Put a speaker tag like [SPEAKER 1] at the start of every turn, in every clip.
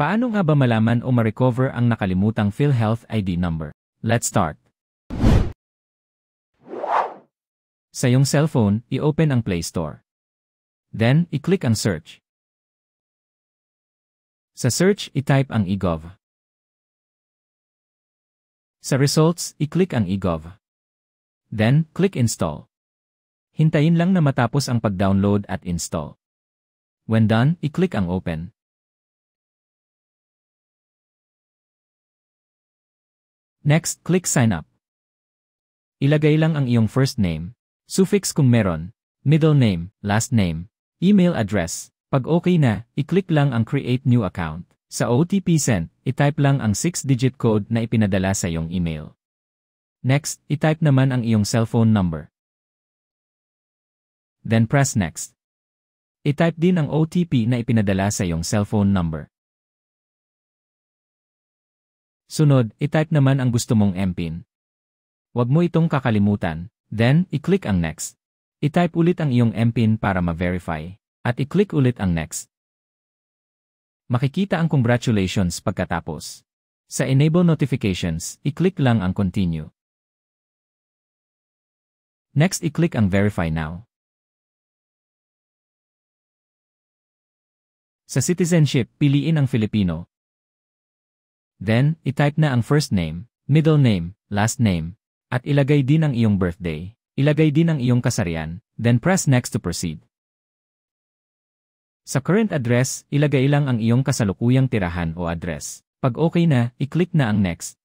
[SPEAKER 1] Paano nga ba malaman o ma-recover ang nakalimutang PhilHealth ID number? Let's start. Sa iyong cellphone, i-open ang Play Store. Then, i-click ang search. Sa search, i-type ang eGov. Sa results, i-click ang eGov. Then, click Install. Hintayin lang na matapos ang pag-download at install. When done, i-click ang Open. Next, click Sign Up. Ilagay lang ang iyong first name, suffix kung meron, middle name, last name, email address. Pag okay na, i-click lang ang Create New Account. Sa OTP sent, i-type lang ang 6-digit code na ipinadala sa iyong email. Next, i-type naman ang iyong cellphone number. Then press Next. I-type din ang OTP na ipinadala sa iyong cellphone number. Sunod, i-type naman ang gusto mong MPIN. Huwag mo itong kakalimutan. Then, i-click ang Next. I-type ulit ang iyong MPIN para ma-verify. At i-click ulit ang Next. Makikita ang congratulations pagkatapos. Sa Enable Notifications, i-click lang ang Continue. Next, i-click ang Verify Now. Sa citizenship, piliin ang Filipino. Then, i-type na ang first name, middle name, last name, at ilagay din ang iyong birthday. Ilagay din ang iyong kasarian, then press Next to proceed. Sa current address, ilagay lang ang iyong kasalukuyang tirahan o address. Pag okay na, i-click na ang Next.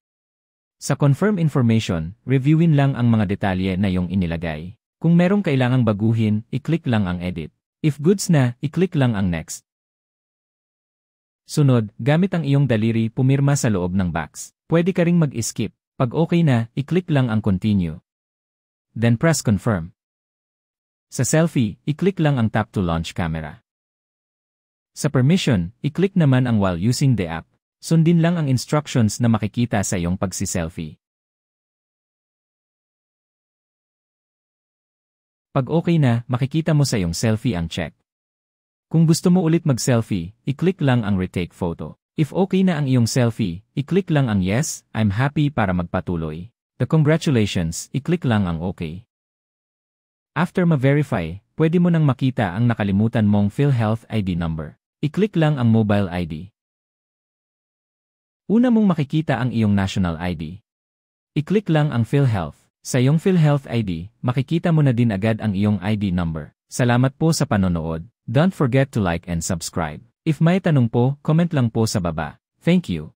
[SPEAKER 1] Sa Confirm Information, reviewin lang ang mga detalye na iyong inilagay. Kung merong kailangang baguhin, i-click lang ang Edit. If goods na, i-click lang ang Next. Sunod, gamit ang iyong daliri pumirma sa loob ng box. Pwede ka ring mag-skip. Pag okay na, i-click lang ang Continue. Then press Confirm. Sa selfie, i-click lang ang Tap to Launch Camera. Sa permission, i-click naman ang While using the app. Sundin lang ang instructions na makikita sa iyong pagsi-selfie. Pag okay na, makikita mo sa iyong selfie ang check. Kung gusto mo ulit mag-selfie, i-click lang ang Retake Photo. If okay na ang iyong selfie, i-click lang ang Yes, I'm happy para magpatuloy. The congratulations, i-click lang ang OK. After ma-verify, pwede mo nang makita ang nakalimutan mong PhilHealth ID number. I-click lang ang Mobile ID. Una mong makikita ang iyong National ID. I-click lang ang PhilHealth. Sa iyong PhilHealth ID, makikita mo na din agad ang iyong ID number. Salamat po sa panonood. Don't forget to like and subscribe. If may tanong po, comment lang po sa baba. Thank you.